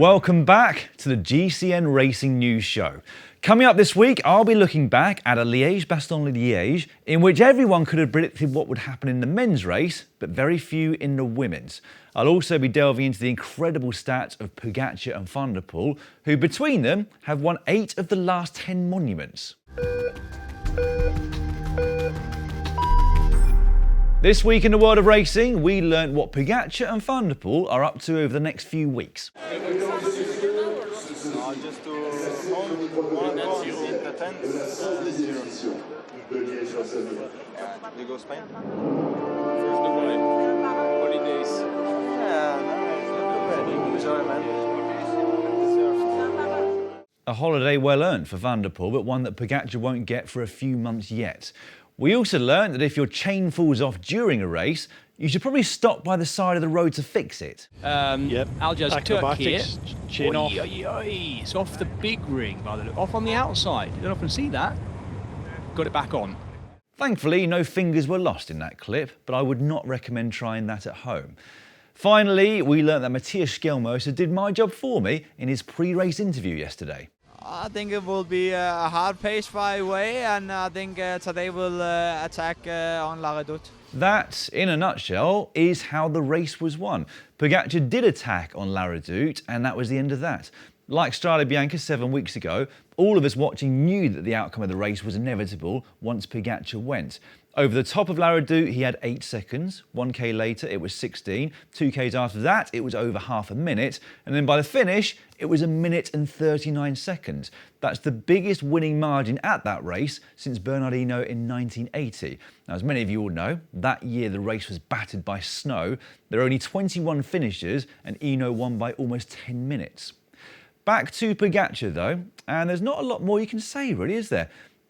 Welcome back to the GCN Racing News Show. Coming up this week, I'll be looking back at a Liège-Bastogne-Liège in which everyone could have predicted what would happen in the men's race, but very few in the women's. I'll also be delving into the incredible stats of Pogačar and Van der Poel, who between them have won 8 of the last 10 monuments. This week in the world of racing, we learned what Pogačar and Van der Poel are up to over the next few weeks. We go Spain? Holidays. A holiday well earned for Van der Poel, but one that Pogačar won't get for a few months yet. We also learned that if your chain falls off during a race, you should probably stop by the side of the road to fix it. Aljo's tuck here. Chin off. It's off the big ring, by the look. Off on the outside. You don't often see that. Got it back on. Thankfully, no fingers were lost in that clip, but I would not recommend trying that at home. Finally, we learned that Matthias Skjelmose did my job for me in his pre-race interview yesterday. I think it will be a hard pace by way, and I think today we'll attack on La Redoute. That, in a nutshell, is how the race was won. Pogačar did attack on La Redoute, and that was the end of that. Like Strade Bianche 7 weeks ago, all of us watching knew that the outcome of the race was inevitable once Pogačar went. Over the top of La Redoute, he had 8 seconds. 1k later, it was 16. 2k's after that, it was over half a minute. And then by the finish, it was 1 minute and 39 seconds. That's the biggest winning margin at that race since Bernardino in 1980. Now, as many of you all know, that year the race was battered by snow. There were only 21 finishers, and Eno won by almost 10 minutes. Back to Pogačar though, and there's not a lot more you can say really, is there?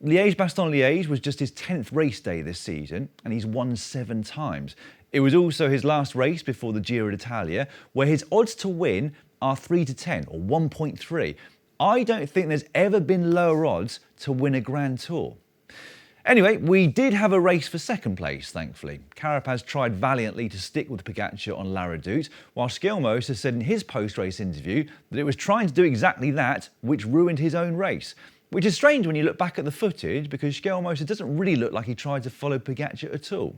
Liège-Bastogne-Liège was just his 10th race day this season, and he's won 7 times. It was also his last race before the Giro d'Italia, where his odds to win are 3 to 10, or 1.3. I don't think there's ever been lower odds to win a Grand Tour. Anyway, we did have a race for second place, thankfully. Carapaz tried valiantly to stick with Pogačar on La Redoute, while Skjelmose said in his post-race interview that it was trying to do exactly that, which ruined his own race. Which is strange when you look back at the footage, because Skjelmose doesn't really look like he tried to follow Pogačar at all.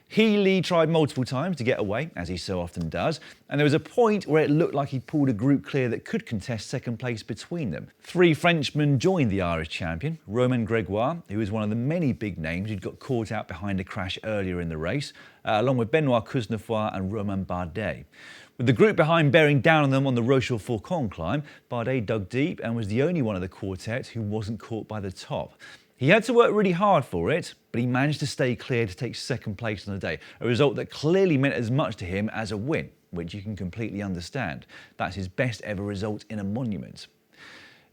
Healy tried multiple times to get away, as he so often does, and there was a point where it looked like he pulled a group clear that could contest second place between them. 3 Frenchmen joined the Irish champion, Romain Grégoire, who was one of the many big names who'd got caught out behind a crash earlier in the race, along with Benoît Cosnefroy and Romain Bardet. With the group behind bearing down on them on the Rochefort-Faucon climb, Bardet dug deep and was the only one of the quartet who wasn't caught by the top. He had to work really hard for it, but he managed to stay clear to take second place on the day, a result that clearly meant as much to him as a win, which you can completely understand. That's his best ever result in a monument.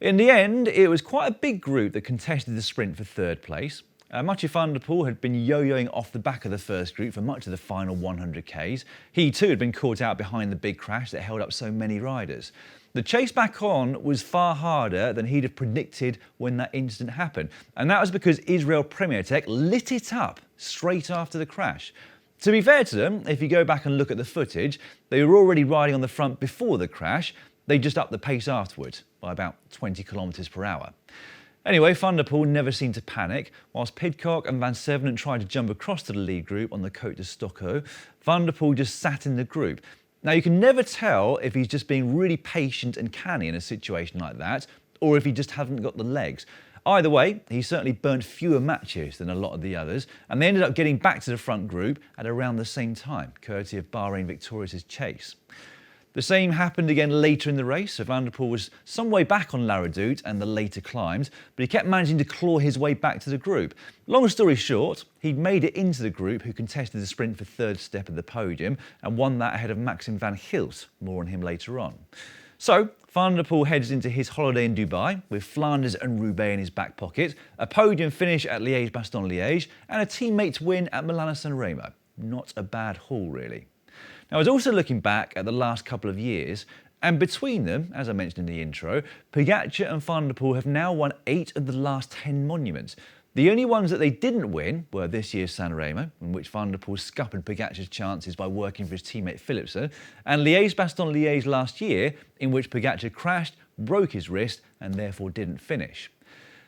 In the end, it was quite a big group that contested the sprint for third place. Mathieu van der Poel had been yo-yoing off the back of the first group for much of the final 100k's. He too had been caught out behind the big crash that held up so many riders. The chase back on was far harder than he'd have predicted when that incident happened, and that was because Israel Premier Tech lit it up straight after the crash. To be fair to them, if you go back and look at the footage, they were already riding on the front before the crash. They just upped the pace afterwards by about 20 kilometres per hour. Anyway, Van der Poel never seemed to panic. Whilst Pidcock and Van Sevenen tried to jump across to the lead group on the Côte de Stockholm, Van der Poel just sat in the group. Now, you can never tell if he's just being really patient and canny in a situation like that, or if he just hasn't got the legs. Either way, he certainly burnt fewer matches than a lot of the others, and they ended up getting back to the front group at around the same time, courtesy of Bahrain Victorious' chase. The same happened again later in the race, so Van der Poel was some way back on La Redoute and the later climbs, but he kept managing to claw his way back to the group. Long story short, he'd made it into the group who contested the sprint for third step of the podium and won that ahead of Maxim van Gilt. More on him later on. So, Van der Poel heads into his holiday in Dubai with Flanders and Roubaix in his back pocket, a podium finish at Liège-Bastogne-Liège and a teammates win at Milano-San Remo. Not a bad haul really. Now, I was also looking back at the last couple of years, and between them, as I mentioned in the intro, Pogačar and Van der Poel have now won 8 of the last 10 monuments. The only ones that they didn't win were this year's San Remo, in which Van der Poel scuppered Pogačar's chances by working for his teammate Philipsen, and Liège-Bastogne-Liège last year, in which Pogačar crashed, broke his wrist and therefore didn't finish.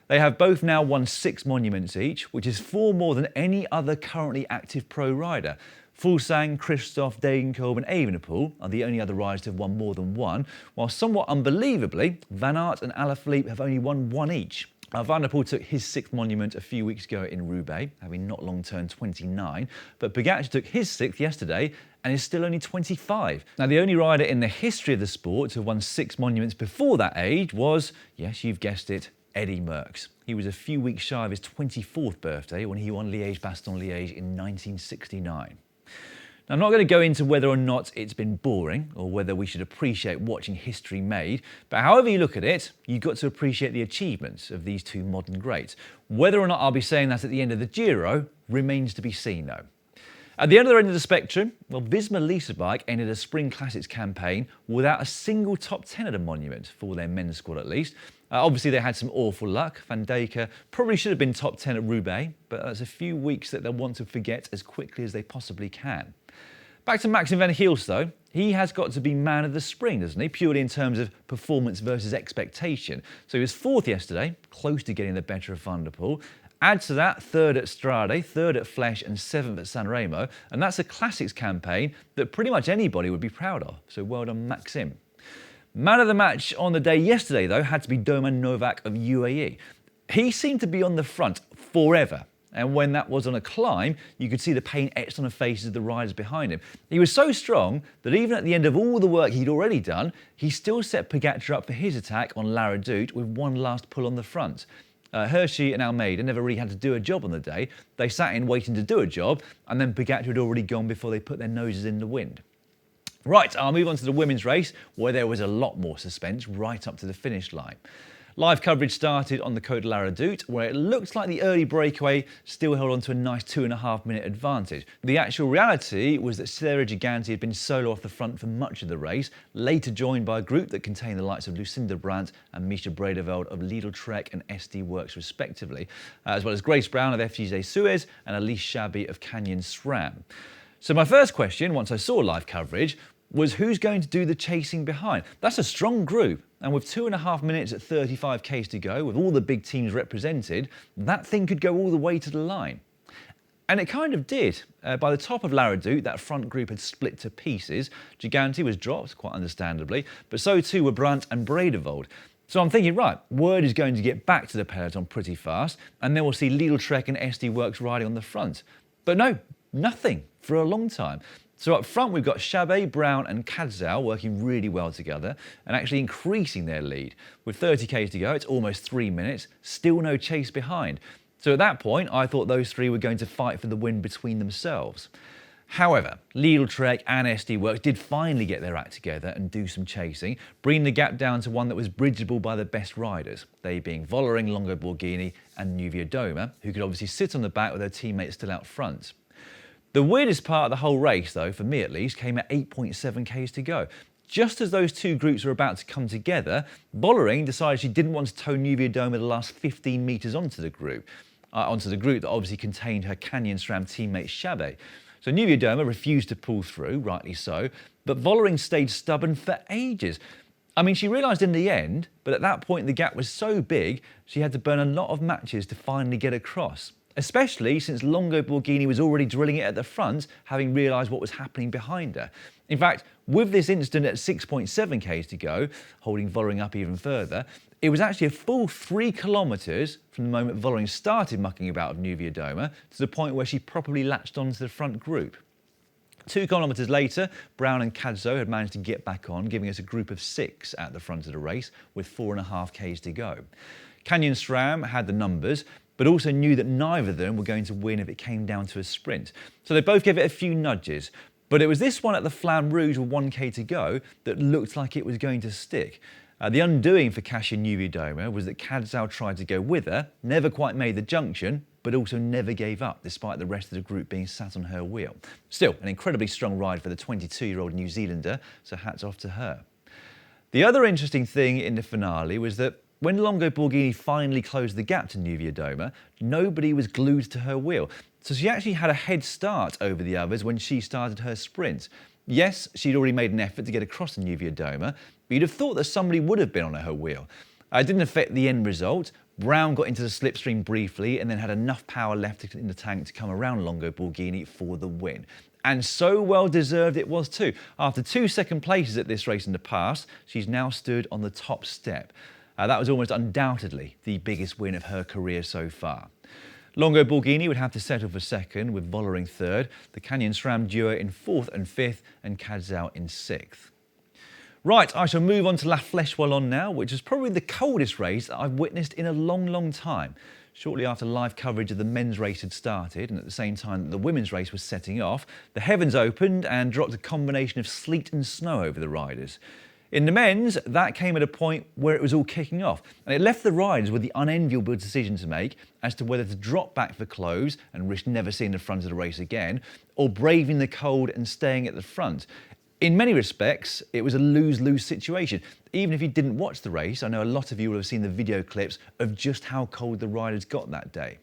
They have both now won 6 monuments each, which is 4 more than any other currently active pro rider. Fuglsang, Kristoff, Degenkolb and Evenepoel are the only other riders to have won more than one, while somewhat unbelievably, Van Aert and Alaphilippe have only won 1 each. Van der Poel took his 6th monument a few weeks ago in Roubaix, having not long turned 29, but Pogačar took his 6th yesterday and is still only 25. Now, the only rider in the history of the sport to have won 6 monuments before that age was, yes, you've guessed it, Eddy Merckx. He was a few weeks shy of his 24th birthday when he won Liège-Bastogne-Liège in 1969. Now, I'm not going to go into whether or not it's been boring or whether we should appreciate watching history made, but however you look at it, you've got to appreciate the achievements of these 2 modern greats. Whether or not I'll be saying that at the end of the Giro remains to be seen though. At the other end of the spectrum, well, Visma Lease a Bike ended a Spring Classics campaign without a single top 10 at a monument, for their men's squad at least. Obviously, they had some awful luck. Van Dijk probably should have been top 10 at Roubaix, but that's a few weeks that they'll want to forget as quickly as they possibly can. Back to Maxim van Giels though, he has got to be man of the spring, doesn't he? Purely in terms of performance versus expectation. So he was 4th yesterday, close to getting the better of Van der Poel. Add to that 3rd at Strade, 3rd at Flèche and 7th at San Remo, and that's a classics campaign that pretty much anybody would be proud of. So well done, Maxim. Man of the match on the day yesterday though had to be Doman Novak of UAE. He seemed to be on the front forever. And when that was on a climb, you could see the pain etched on the faces of the riders behind him. He was so strong that even at the end of all the work he'd already done, he still set Pogačar up for his attack on La Redoute with one last pull on the front. Hershey and Almeida never really had to do a job on the day. They sat in waiting to do a job, and then Pogačar had already gone before they put their noses in the wind. Right, I'll move on to the women's race, where there was a lot more suspense right up to the finish line. Live coverage started on the Côte de la Redoute, where it looked like the early breakaway still held on to a nice 2.5-minute advantage. The actual reality was that Sierra Gigante had been solo off the front for much of the race, later joined by a group that contained the likes of Lucinda Brandt and Misha Bredeveld of Lidl Trek and SD Works respectively, as well as Grace Brown of FGZ Suez and Elise Chabi of Canyon SRAM. So my first question, once I saw live coverage, was who's going to do the chasing behind? That's a strong group, and with 2.5 minutes at 35 k's to go, with all the big teams represented, that thing could go all the way to the line. And it kind of did. By the top of La Redoute, that front group had split to pieces. Gigante was dropped, quite understandably, but so too were Brandt and Bredeveld. So I'm thinking, right, word is going to get back to the peloton pretty fast, and then we'll see Lidl Trek and SD Works riding on the front. But no, nothing for a long time. So up front, we've got Chabe, Brown and Kadzau working really well together and actually increasing their lead. With 30 k's to go, it's almost 3 minutes, still no chase behind. So at that point, I thought those three were going to fight for the win between themselves. However, Lidl Trek and SD Works did finally get their act together and do some chasing, bringing the gap down to one that was bridgeable by the best riders, they being Vollering, Longo Borghini and Nuvia Doma, who could obviously sit on the back with their teammates still out front. The weirdest part of the whole race, though, for me at least, came at 8.7 k's to go. Just as those two groups were about to come together, Vollering decided she didn't want to tow Nuvia Doma the last 15 metres onto the group that obviously contained her Canyon SRAM teammate Chabe. So Nuvia Doma refused to pull through, rightly so, but Vollering stayed stubborn for ages. I mean, she realised in the end, but at that point the gap was so big, she had to burn a lot of matches to finally get across. Especially since Longo Borghini was already drilling it at the front, having realised what was happening behind her. In fact, with this incident at 6.7 k's to go, holding Vollering up even further, it was actually a full 3 kilometres from the moment Vollering started mucking about with Nuvia Doma to the point where she properly latched onto the front group. 2 kilometres later, Brown and Kadzau had managed to get back on, giving us a group of 6 at the front of the race with 4.5 k's to go. Canyon SRAM had the numbers, but also knew that neither of them were going to win if it came down to a sprint. So they both gave it a few nudges. But it was this one at the Flamme Rouge with 1k to go that looked like it was going to stick. The undoing for Kasia Nuvia Doma was that Kadzau tried to go with her, never quite made the junction, but also never gave up, despite the rest of the group being sat on her wheel. Still, an incredibly strong ride for the 22-year-old New Zealander, so hats off to her. The other interesting thing in the finale was that When Longo Borghini finally closed the gap to Niewiadoma, nobody was glued to her wheel. So she actually had a head start over the others when she started her sprint. Yes, she'd already made an effort to get across to Niewiadoma, but you'd have thought that somebody would have been on her wheel. It didn't affect the end result. Brown got into the slipstream briefly and then had enough power left in the tank to come around Longo Borghini for the win. And so well deserved it was too. After 2 second places at this race in the past, she's now stood on the top step. That was almost undoubtedly the biggest win of her career so far. Longo Borghini would have to settle for second, with Vollering third, the Canyon SRAM duo in fourth and fifth, and Kadzau in sixth. Right, I shall move on to La Flèche Wallonne now, which is probably the coldest race that I've witnessed in a long, long time. Shortly after live coverage of the men's race had started, and at the same time that the women's race was setting off, the heavens opened and dropped a combination of sleet and snow over the riders. In the men's, that came at a point where it was all kicking off, and it left the riders with the unenviable decision to make as to whether to drop back for clothes and risk never seeing the front of the race again, or braving the cold and staying at the front. In many respects, it was a lose-lose situation. Even if you didn't watch the race, I know a lot of you will have seen the video clips of just how cold the riders got that day.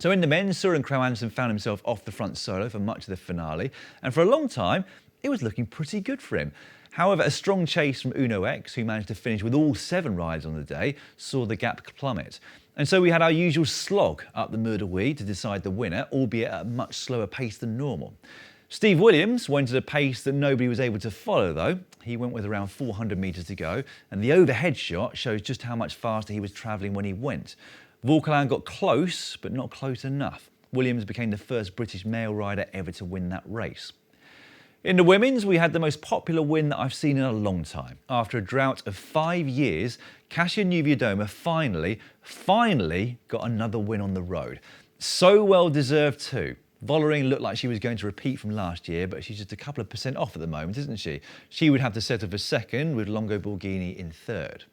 So in the men's, Søren Kragh Andersen found himself off the front solo for much of the finale, and for a long time, it was looking pretty good for him. However, a strong chase from Uno X, who managed to finish with all 7 riders on the day, saw the gap plummet. And so we had our usual slog up the Mur de Huy to decide the winner, albeit at a much slower pace than normal. Steve Williams went at a pace that nobody was able to follow though. He went with around 400 metres to go, and the overhead shot shows just how much faster he was travelling when he went. Vauquelin got close, but not close enough. Williams became the first British male rider ever to win that race. In the women's, we had the most popular win that I've seen in a long time. After a drought of 5 years, Kasia Niewiadoma finally got another win on the road. So well deserved too. Vollering looked like she was going to repeat from last year, but she's just a couple of % off at the moment, isn't she? She would have to settle for second, with Longo Borghini in third.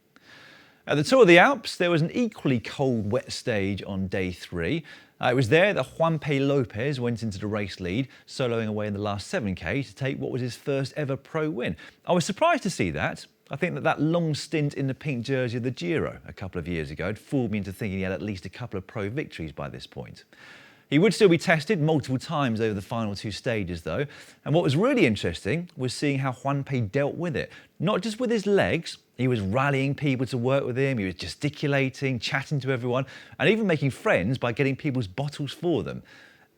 At the Tour of the Alps, there was an equally cold, wet stage on day 3. It was there that Juanpe Lopez went into the race lead, soloing away in the last 7K to take what was his first ever pro win. I was surprised to see that. I think that long stint in the pink jersey of the Giro a couple of years ago had fooled me into thinking he had at least a couple of pro victories by this point. He would still be tested multiple times over the final 2 stages though, and what was really interesting was seeing how Juanpe dealt with it. Not just with his legs, he was rallying people to work with him, he was gesticulating, chatting to everyone, and even making friends by getting people's bottles for them.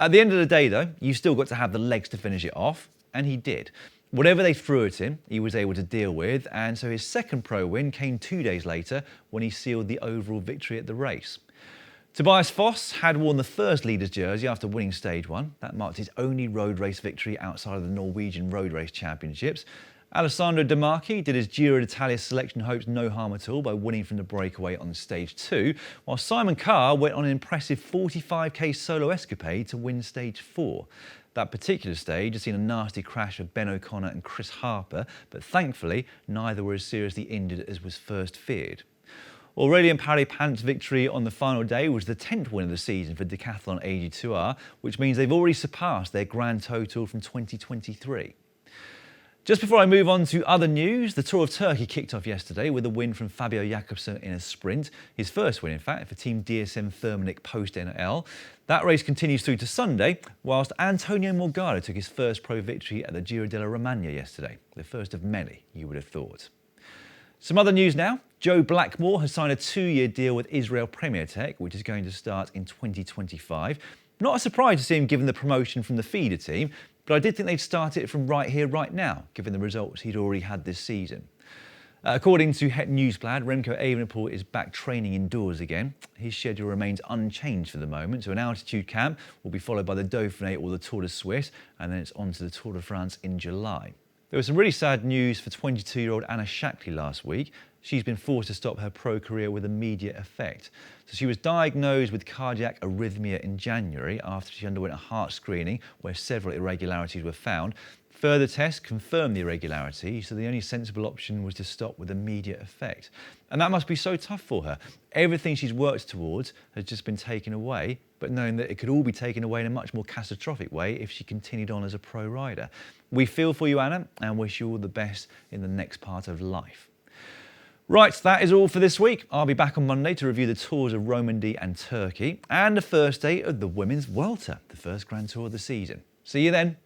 At the end of the day though, you still got to have the legs to finish it off, and he did. Whatever they threw at him, he was able to deal with, and so his second pro win came 2 days later when he sealed the overall victory at the race. Tobias Foss had worn the first leader's jersey after winning stage 1. That marked his only road race victory outside of the Norwegian Road Race Championships. Alessandro De Marchi did his Giro d'Italia selection hopes no harm at all by winning from the breakaway on stage 2, while Simon Carr went on an impressive 45k solo escapade to win stage 4. That particular stage has seen a nasty crash of Ben O'Connor and Chris Harper, but thankfully neither were as seriously injured as was first feared. Aurélien Paré-Pant's victory on the final day was the 10th win of the season for Decathlon AG2R, which means they've already surpassed their grand total from 2023. Just before I move on to other news, the Tour of Turkey kicked off yesterday with a win from Fabio Jakobsen in a sprint. His first win, in fact, for Team DSM Firmenich post-NL. That race continues through to Sunday, whilst Antonio Morgado took his first pro victory at the Giro della Romagna yesterday. The first of many, you would have thought. Some other news now. Joe Blackmore has signed a 2-year deal with Israel Premier Tech, which is going to start in 2025. Not a surprise to see him given the promotion from the feeder team, but I did think they'd start it from right here, right now, given the results he'd already had this season. According to Het Nieuwsblad, Remco Evenepoel is back training indoors again. His schedule remains unchanged for the moment, so an altitude camp will be followed by the Dauphiné or the Tour de Suisse, and then it's on to the Tour de France in July. There was some really sad news for 22-year-old Anna Shackley last week. She's been forced to stop her pro career with immediate effect. So she was diagnosed with cardiac arrhythmia in January after she underwent a heart screening where several irregularities were found. Further tests confirmed the irregularity, so the only sensible option was to stop with immediate effect. And that must be so tough for her. Everything she's worked towards has just been taken away, but knowing that it could all be taken away in a much more catastrophic way if she continued on as a pro rider. We feel for you, Anna, and wish you all the best in the next part of life. Right, that is all for this week. I'll be back on Monday to review the tours of Romandy and Turkey and the first day of the Women's Vuelta, the first Grand Tour of the season. See you then.